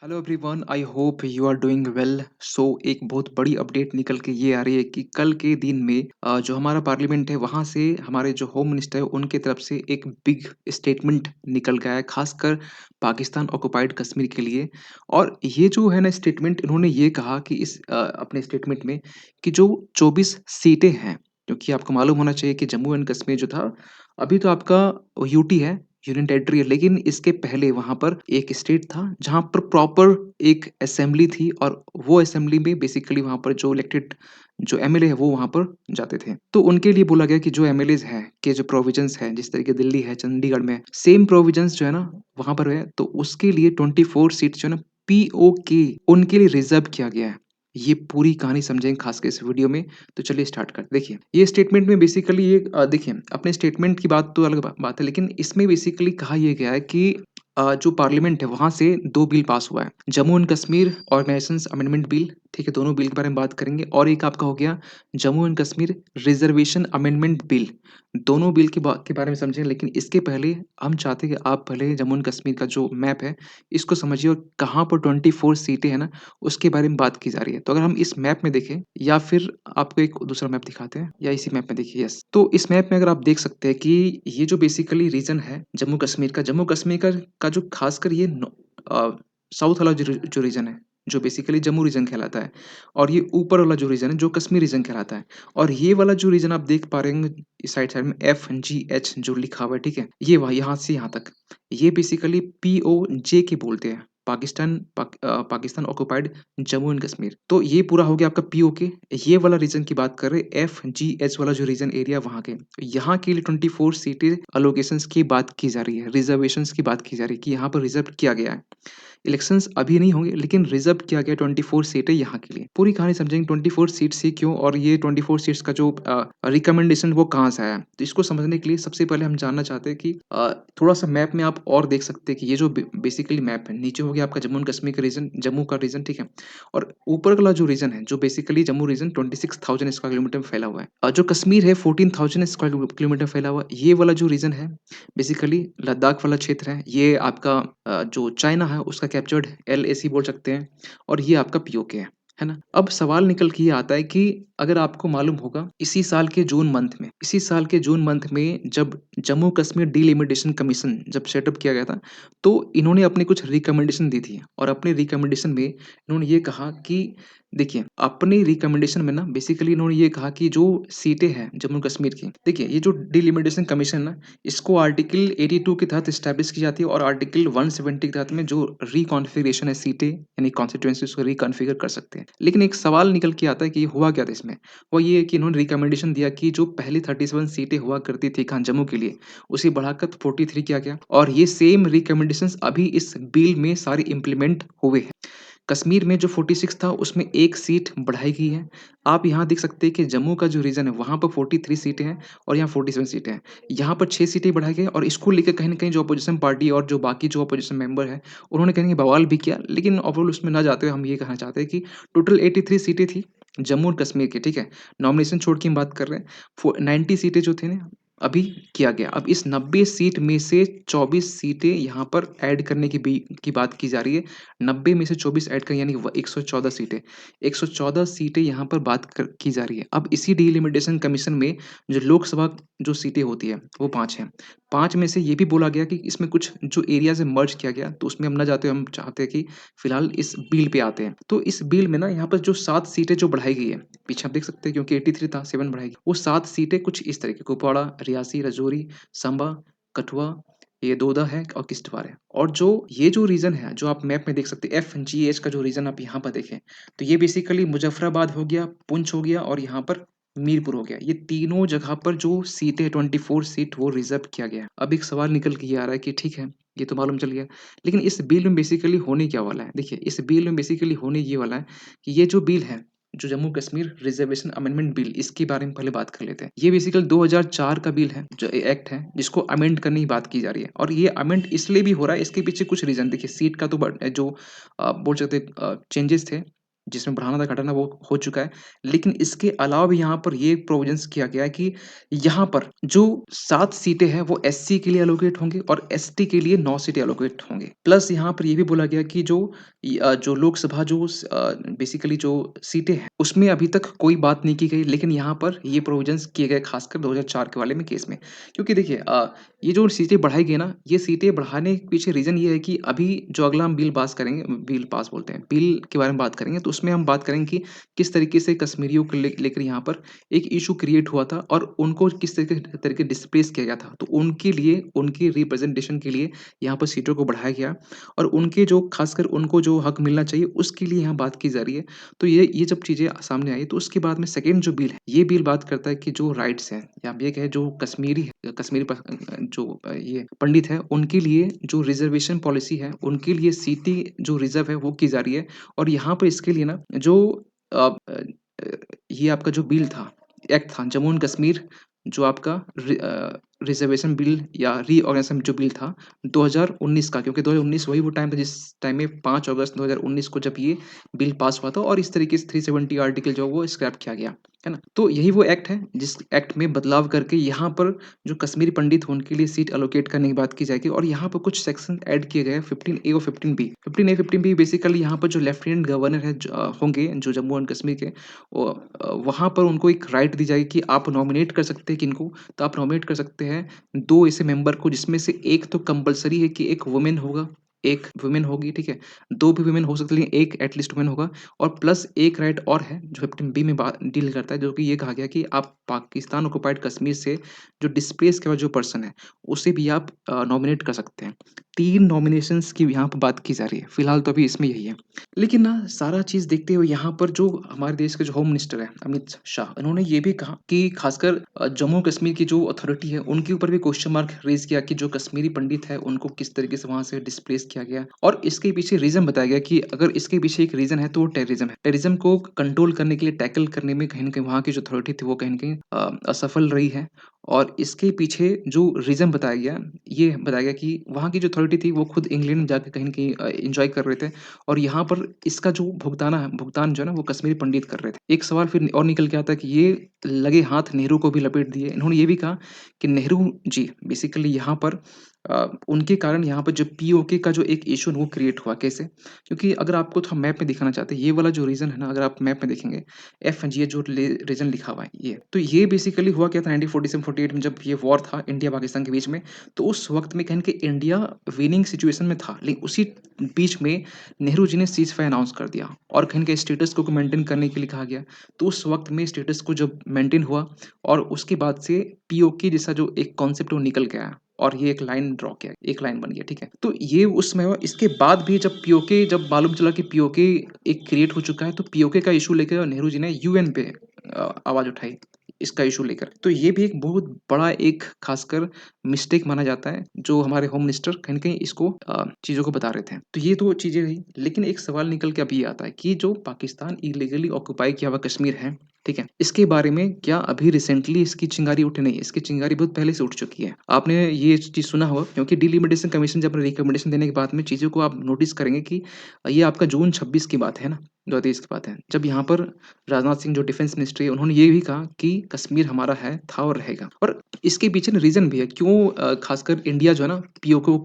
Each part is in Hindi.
Hello everyone, I hope you are doing well. So एक बहुत बड़ी अपडेट निकल के ये आ रही है कि कल के दिन में जो हमारा पार्लियामेंट है वहाँ से हमारे जो होम मिनिस्टर है उनके तरफ से एक बिग स्टेटमेंट निकल गया है, खासकर पाकिस्तान ऑक्युपाइड कश्मीर के लिए। और ये जो है ना स्टेटमेंट, इन्होंने ये कहा कि इस अपने स्टेटमेंट में कि जो 24 सीटें हैं, क्योंकि आपको मालूम होना चाहिए कि जम्मू एंड कश्मीर जो था अभी तो आपका यूटी है, यूनियन टेरिटरी है, लेकिन इसके पहले वहाँ पर एक स्टेट था जहाँ पर प्रॉपर एक असेंबली थी और वो असेंबली में बेसिकली वहाँ पर जो इलेक्टेड जो एमएलए है वो वहाँ पर जाते थे। तो उनके लिए बोला गया कि जो एमएलएज हैं के जो प्रोविजंस हैं, जिस तरीके दिल्ली है, चंडीगढ़ में सेम प्रोविजंस जो है ना वहाँ पर है, तो उसके लिए 24 सीट जो है ना पीओके उनके लिए रिजर्व किया गया है। ये पूरी कहानी समझेंगे खास कर इस वीडियो में। तो चलिए स्टार्ट करते देखिए ये स्टेटमेंट में बेसिकली ये देखिए अपने स्टेटमेंट की बात तो अलग बात है, लेकिन इसमें बेसिकली कहा यह गया है कि जो पार्लियामेंट है वहां से दो बिल पास हुआ है, Jammu and Kashmir organisations amendment bill. ठीक है, दोनों बिल के बारे में बात करेंगे। और एक आपका हो गया Jammu and Kashmir reservation amendment bill. दोनों बिल के बारे में समझें, लेकिन इसके पहले हम चाहते हैं कि आप पहले जम्मू एंड कश्मीर का जो मैप है इसको समझिए और कहाँ पर 24 सीटें हैं ना उसके बारे में बात की जा रही है। तो अगर हम इस मैप में देखें या फिर आपको एक दूसरा मैप दिखाते हैं या इसी मैप में देखिए, यस, तो इस मैप में अगर आप देख सकते हैं कि ये जो बेसिकली रीजन है जम्मू कश्मीर का जो खासकर ये साउथ वाला जो रीजन है, जो बेसिकली जम्मू रीजन कहलाता है, और ये ऊपर वाला जो रीजन है जो कश्मीर रीजन कहलाता है। और ये वाला जो रीजन आप देख पा रहे हैं इस साइड साइड में FGH जो लिखा हुआ है, ठीक है, ये वहाँ यहाँ से यहाँ तक, ये बेसिकली POJ के बोलते हैं, पाकिस्तान ऑक्युपाइड जम्मू एंड कश्मीर। तो ये पूरा हो गया आपका पीओके। ये वाला रीजन की बात कर रहे हैं, FGH वाला जो रीजन एरिया वहाँ के, यहाँ के लिए 24 सीटें अलोकेशंस की बात की जा रही है, रिजर्वेशंस की बात की जा रही है कि यहाँ पर रिजर्व किया गया है। इलेक्शंस अभी नहीं होंगे लेकिन रिजर्व किया गया 24 सीटें यहाँ के लिए। पूरी कहानी समझेंगे 24 सीट से क्यों, और ये 24 सीट्स का जो रिकमेंडेशन वो कहाँ से आया है। तो इसको समझने के लिए सबसे पहले हम जानना चाहते हैं कि थोड़ा सा मैप में आप और देख सकते हैं कि ये जो बेसिकली मैप है, नीचे हो गया आपका जम्मू एंड कश्मीर का रीजन, जम्मू का रीजन, ठीक है, और ऊपर वाला जो रीजन है जो basically Jammu region 26,000 square kilometre में फैला हुआ है, और जो कश्मीर है 14,000 स्क्वायर किलोमीटर में फैला हुआ है। ये वाला जो रीजन है बेसिकली लद्दाख वाला क्षेत्र है, ये आपका जो चाइना है उसका कैप्चर्ड LAC बोल सकते हैं, और ये आपका पीओके है ना। अब सवाल निकल के ये आता है कि अगर आपको मालूम होगा इसी साल के जून मंथ में जब जम्मू कश्मीर डीलिमिटेशन कमीशन जब सेटअप किया गया था, तो इन्होंने अपनी कुछ रिकमेंडेशन दी थी, और अपने रिकमेंडेशन में इन्होंने ये कहा कि देखिए, अपनी रिकमेंडेशन में ना बेसिकली इन्होंने ये कहा कि जो सीटें हैं जम्मू कश्मीर की, देखिए ये जो डिलिमिटेशन कमीशन ना, इसको आर्टिकल 82 के तहत स्टैब्लिश की जाती है, और आर्टिकल 170 के तहत में जो रिकॉन्फ़िगरेशन है सीटें यानी कॉन्स्टिट्यूएंसीज को रिकॉन्फ़िगर कर सकते हैं। लेकिन एक सवाल निकल के आता है कि हुआ क्या था इसमें? वो ये है कि इन्होंने रिकमेंडेशन दिया कि जो पहली 37 सीटें हुआ करती थी खान जम्मू के लिए, उसे बढ़ाकर 43 किया गया, और ये सेम रिकमेंडेशंस अभी इस बिल में सारे इम्प्लीमेंट हुए हैं। कश्मीर में जो 46 था उसमें 1 सीट बढ़ाई गई है। आप यहाँ देख सकते हैं कि जम्मू का जो रीजन है वहाँ पर 43 सीटें हैं और यहाँ 47 सीटें हैं। यहाँ पर 6 सीटें बढ़ाई गई, और इसको लेकर कहीं न कहीं जो अपोज़िशन पार्टी और जो बाकी जो अपोज़िशन मेंबर हैं, उन्होंने कहीं न कहीं बवाल भी किया। लेकिन ओवरऑल उसमें ना जाते हुए हम ये कहना चाहते हैं कि टोटल 83 सीटें थी जम्मू और कश्मीर की, ठीक है? नॉमिनेशन छोड़ के हम बात कर रहे हैं। 90 सीटें जो थी ना अभी किया गया। अब इस 90 सीट में से 24 सीटें यहाँ पर ऐड करने की बात की जा रही है। 90 में से 24 ऐड करें यानी 114 सीटें। 114 सीटें यहाँ पर की जा रही है। अब इसी डिलिमिटेशन कमीशन में जो लोकसभा जो सीटें होती है वो 5 हैं। 5 में से ये भी बोला गया कि इसमें कुछ जो एरिया से मर्ज किया गया, तो उसमें हम ना जाते हुए हम चाहते हैं कि फिलहाल इस बिल पे आते हैं। तो इस बिल में ना यहाँ पर जो 7 सीटें जो बढ़ाई गई है, पीछे आप देख सकते हैं क्योंकि 83 था, 7 बढ़ाई गई। वो 7 सीटें कुछ इस तरीके कुपवाड़ा, रियासी, राजौरी, सांबा, कठुआ, ये दोदा है और किश्तवाड़ है। और जो ये जो रीजन है जो आप मैप में देख सकते हैं, FGH का जो रीजन आप यहाँ पर देखें, तो ये बेसिकली मुजफ्फराबाद हो गया, पुंछ हो गया, और यहाँ पर मीरपुर हो गया। ये तीनों जगह पर जो सीटें 24 सीट वो रिजर्व किया गया है। अब एक सवाल निकल के ये आ रहा है कि ठीक है, ये तो मालूम चल गया, लेकिन इस बिल में बेसिकली होने क्या वाला है? देखिए, इस बिल में बेसिकली होने ये वाला है कि ये जो बिल है, जो Jammu Kashmir reservation amendment bill, इसके बारे में पहले बात कर लेते हैं। ये बेसिकली 2004 का बिल है, जो एक्ट है, जिसको अमेंड करने की बात की जा रही है, और ये अमेंड इसलिए भी हो रहा है, इसके पीछे कुछ रीजन देखिए। सीट का तो जो बोल सकते चेंजेस थे, जिसमें बढ़ाना था घटाना वो हो चुका है। लेकिन इसके अलावा भी यहाँ पर ये प्रोविज़न्स किया गया है कि यहाँ पर जो 7 सीटें हैं वो एससी के लिए एलोकेट होंगी और एसटी के लिए 9 सीटें एलोकेट होंगे। प्लस यहाँ पर ये भी बोला गया कि जो लोकसभा बेसिकली जो सीटें हैं उसमें अभी तक कोई बात नहीं की गई, लेकिन यहाँ पर ये प्रोविज़न्स किए गए खासकर 2004 के वाले में केस में। क्योंकि देखिए ये जो सीटें बढ़ाई गई ना, ये सीटें बढ़ाने के पीछे रीज़न ये है कि अभी जो अगला हम बिल पास बोलते हैं, बिल के बारे में बात करेंगे, तो उसमें हम बात करेंगे कि किस तरीके से कश्मीरियों को लेकर यहाँ पर एक इश्यू क्रिएट हुआ था और उनको किस तरीके डिस्प्लेस किया गया था। तो उनके लिए, उनके रिप्रेजेंटेशन के लिए यहाँ पर सीटों को बढ़ाया गया और उनके जो खासकर उनको जो हक मिलना चाहिए, उसके लिए यहाँ बात की जा रही है। तो ये जब चीज़ें सामने आई, तो उसके बाद में सेकंड जो बिल है, ये बिल बात करता है कि जो राइट्स हैं या आप ये कहें जो कश्मीरी ये पंडित हैं, उनके लिए जो रिज़र्वेशन पॉलिसी है, उनके लिए सीटें जो रिज़र्व है, वो की जा रही है। और यहाँ पे इसके लिए ना अ अ ये आपका जो बिल था, एक्ट था जम्मू एंड कश्मीर जो आपका रिज़र्वेशन बिल या रीऑर्गेनाइजेशन जो बिल था 2019 का, क्योंकि 2019 वही वो टाइम था जिस टाइम में 5 अगस्त 2019 को जब ये बिल पास हुआ था और इस तरीके से 370 आर्टिकल जो है वो स्क्रैप किया गया, है ना? तो यही वो एक्ट है जिस एक्ट में बदलाव करके यहाँ पर जो कश्मीरी पंडित हैं उनके लिए सीट एलोकेट करने की बात की जाएगी और यहाँ पर कुछ सेक्शन ऐड किए गए हैं 15A और 15B। 15A, 15B बेसिकली यहाँ पर जो लेफ्टिनेंट गवर्नर है होंगे जो जम्मू एंड कश्मीर के वहाँ पर उनको एक राइट दी जाएगी कि आप नॉमिनेट कर सकते हैं किनको? तो आप नॉमिनेट कर सकते हैं 2 ऐसे मेंबर को जिसमें से एक तो कंपल्सरी है कि एक वुमेन होगा, एक वुमेन होगी, ठीक है? 2 भी वुमेन हो सकती है लेकिन एक एट लीस्ट वुमेन होगा और प्लस एक राइट और है जो 15B में बा डील करता है, जो कि ये कहा गया कि आप पाकिस्तान ऑक्युपाइड कश्मीर से जो डिस्प्लेस किया हुआ जो पर्सन है, उसे भी आप नॉमिनेट कर सकते हैं। 3 नॉमिनेशंस की यहाँ पे बात की जा रही है। फिलहाल तो अभी इसमें यही है। लेकिन ना सारा चीज़ देखते हुए यहाँ पर जो हमारे देश के जो होम मिनिस्टर हैं अमित शाह, इन्होंने ये भी कहा कि खासकर जम्मू कश्मीर की जो अथॉरिटी है उनके ऊपर भी क्वेश्चन मार्क रेज़ किया कि जो कश्मीरी पंडित है उनको किस तरीके से वहाँ से डिस्प्लेस किया गया और इसके पीछे रीज़न बताया गया कि अगर इसके पीछे एक रीज़न है तो वो टेररिज़्म है। टेररिज़्म को कंट्रोल करने के लिए टैकल करने में कहीं न कहीं वहाँ की जो अथॉरिटी थी वो कहीं न कहीं असफल रही है और इसके पीछे जो रीज़न बताया गया, ये बताया गया कि वहाँ की जो अथॉरिटी थी वो खुद इंग्लैंड में जाके कहीं न कहीं एन्जॉय कर रहे थे और यहाँ पर इसका जो भुगतान जो है ना वो कश्मीरी पंडित कर रहे थे। एक सवाल फिर और निकल के आता है कि ये लगे हाथ नेहरू को भी लपेट दिए। इन्होंने ये भी कहा कि नेहरू जी बेसिकली यहाँ पर उनके कारण यहाँ पर जो पीओके का जो एक इश्यू है वो क्रिएट हुआ। कैसे? क्योंकि अगर आपको थोड़ा मैप में दिखाना चाहते हैं, ये वाला जो रीजन है ना अगर आप मैप में देखेंगे एफ जी जो रीजन लिखा हुआ है ये, तो ये बेसिकली हुआ क्या था 1947-48 में जब ये वॉर था इंडिया पाकिस्तान के बीच में, तो उस वक्त में कहें कि इंडिया विनिंग सिचुएशन में था, लेकिन उसी बीच में नेहरू जी ने सीज फायर अनाउंस कर दिया और कहीं के स्टेटस को मेंटेन करने के लिए कहा गया। तो उस वक्त में स्टेटस को जब मेंटेन हुआ और उसके बाद से पीओके जैसा जो एक कॉन्सेप्ट वो निकल के आया और ये एक लाइन ड्रॉ किया, एक लाइन बन गया, ठीक है? तो ये उस समय हुआ। इसके बाद भी जब मालूम चला कि पीओके एक क्रिएट हो चुका है, तो पीओके का इश्यू लेकर नेहरू जी ने यूएन पे आवाज़ उठाई, इसका इश्यू लेकर। तो ये भी एक बहुत बड़ा एक खासकर मिस्टेक माना जाता है, जो हमारे होम मिनिस्टर कहीं न कहीं इसको चीज़ों को बता रहे थे। तो ये तो चीज़ें रही, लेकिन एक सवाल निकल के अभी आता है कि जो पाकिस्तान इल्लीगली ऑक्युपाई किया हुआ कश्मीर है, ठीक है? इसके बारे में क्या अभी रिसेंटली इसकी चिंगारी उठी? नहीं, इसकी चिंगारी बहुत पहले से उठ चुकी है। आपने ये चीज़ सुना होगा क्योंकि डिलिमिटेशन कमीशन जब रिकमेंडेशन देने के बाद में चीज़ों को आप नोटिस करेंगे कि ये आपका जून 26 की बात है ना, 2023 की बात है। जब यहाँ पर राजनाथ सिंह जो डिफेंस मिनिस्ट्री है, उन्होंने ये भी कहा कि कश्मीर हमारा है, था और रहेगा। और इसके पीछे ना रीज़न भी है क्यों खासकर इंडिया जो है ना पीओके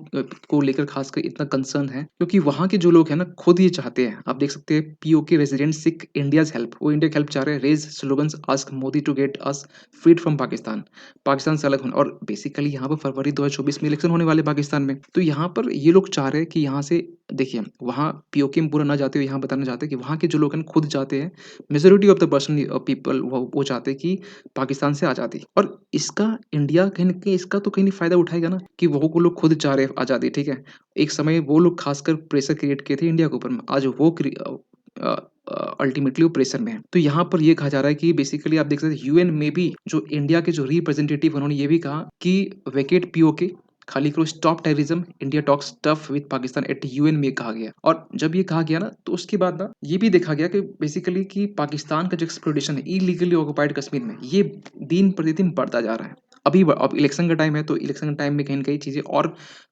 को लेकर खासकर इतना कंसर्न है, क्योंकि वहाँ के जो लोग हैं ना खुद ये चाहते हैं। आप देख सकते हैं POK residents seek India's help, वो इंडिया की हेल्प चाह रहे हैं। Raise slogans ask Modi to get us freed from Pakistan. Pakistan से अलग होना और बेसिकली यहाँ पर फरवरी 2024 में इलेक्शन होने वाले पाकिस्तान में। तो यहाँ पर ये लोग चाह रहे हैं कि यहाँ से देखिए, वहाँ पीओके में पूरा ना जाते हुए यहाँ बताना चाहते हैं कि वहाँ के जो लोग हैं खुद चाहते हैं, majority of the person people वो चाहते हैं कि पाकिस्तान से आज़ादी। और इसका इंडिया कहीं न कहीं इसका तो कहीं न फ़ायदा उठाएगा ना कि वो लोग खुद चाह रहे हैं आज़ादी, ठीक है? एक समय वो लोग खासकर प्रेशर क्रिएट किए थे इंडिया के ऊपर में, आज वो अल्टीमेटली वो प्रेशर में है। तो यहाँ पर ये कहा जा रहा है कि बेसिकली आप देख सकते हैं यूएन में भी जो इंडिया के जो रिप्रेजेंटेटिव उन्होंने ये भी कहा कि वेकेट पीओके, खाली करो stop terrorism, India talks tough with Pakistan eight UN में कहा गया। और जब ये कहा गया ना तो उसके बाद ना ये भी देखा गया कि बेसिकली कि पाकिस्तान का जो एक्सप्लोरेशन है इलीगली ऑक्युपाइड कश्मीर में, ये दिन प्रतिदिन बढ़ता जा रहा है। अब इलेक्शन का टाइम है, तो इलेक्शन के टाइम में कहीं न कहीं चीज़ें और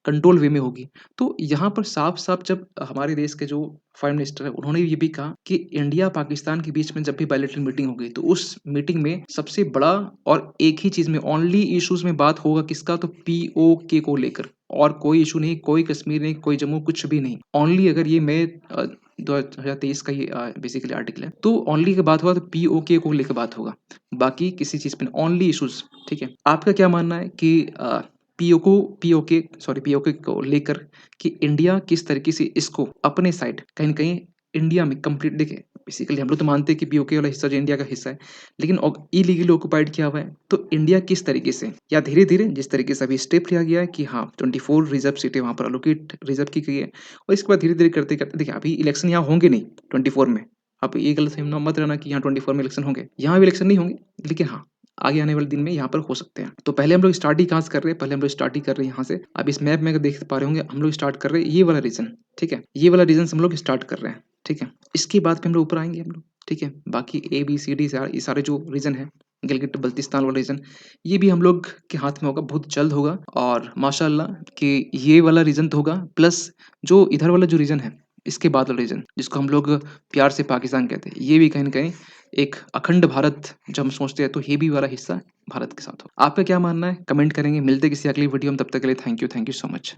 कंट्रोल वे में होगी। तो यहाँ पर साफ-साफ जब हमारे देश के जो प्राइम मिनिस्टर हैं, उन्होंने ये भी कहा कि इंडिया-पाकिस्तान के बीच में जब भी बायलैटरल मीटिंग होगी, तो उस मीटिंग में सबसे बड़ा और एक ही चीज़ में ओनली इश्यूज़ में बात होगा किसका, तो पीओके को लेकर, और कोई इश्यू नहीं, कोई कश्मीर नहीं, कोई जम्मू, कुछ भी नहीं। ओनली अगर ये मई 2023 का ये बेसिकली आर्टिकल है, तो ओनली की बात होगा तो पीओके को लेकर बात होगा। बाकी किसी चीज़ पे नहीं, ओनली इश्यूज़, ठीक है? आपका क्या मानना है कि पीओके को लेकर कि इंडिया किस तरीके से इसको अपने साइड कहीं न कहीं इंडिया में कंप्लीट, देखिए बेसिकली हम लोग तो मानते हैं कि पीओके वाला हिस्सा जो इंडिया का हिस्सा है, लेकिन इलीगली ऑक्युपाइड किया हुआ है, तो इंडिया किस तरीके से या धीरे-धीरे जिस तरीके से अभी स्टेप लिया गया है कि हाँ, 24 रिज़र्व सीटें वहाँ पर एलोकेट रिज़र्व की गई है, और इसके बाद धीरे-धीरे करते-करते देखिए अभी इलेक्शन यहाँ होंगे नहीं 24 में। आप ये गलतफ़हमी मत रहना कि यहाँ 24 में इलेक्शन होंगे। यहाँ भी इलेक्शन नहीं होंगे, लेकिन हाँ, आगे आने वाले दिन में यहाँ पर हो सकते हैं। तो पहले हम लोग स्टार्ट ही कहाँ से कर रहे हैं? पहले हम लोग स्टार्ट ही कर रहे हैं यहाँ से। अब इस मैप में अगर देख पा रहे होंगे, हम लोग स्टार्ट कर रहे हैं ये वाला रीजन, ठीक है? ये वाला रीजन से हम लोग स्टार्ट कर रहे हैं, ठीक है? इसके बाद फिर हम लोग ऊपर आएँगे हम लोग, ठीक है? बाकी ए, बी, सी, डी ये सारे जो रीजन हैं, गिलगिट-बल्तिस्तान वाला रीजन, ये भी हम लोग के हाथ में होगा, बहुत जल्द होगा, और माशाअल्लाह कि ये वाला रीजन तो होगा, प्लस जो इधर वाला जो रीजन है, इसके बाद वाला रीजन, जिसको हम लोग प्यार से पाकिस्तान कहते हैं, ये भी कहीं न कहीं एक अखंड भारत जब हम सोचते हैं, तो ये भी वाला हिस्सा भारत के साथ हो। आपका क्या मानना है? कमेंट करेंगे। मिलते हैं किसी अगली वीडियो में, तब तक के लिए थैंक यू सो मच।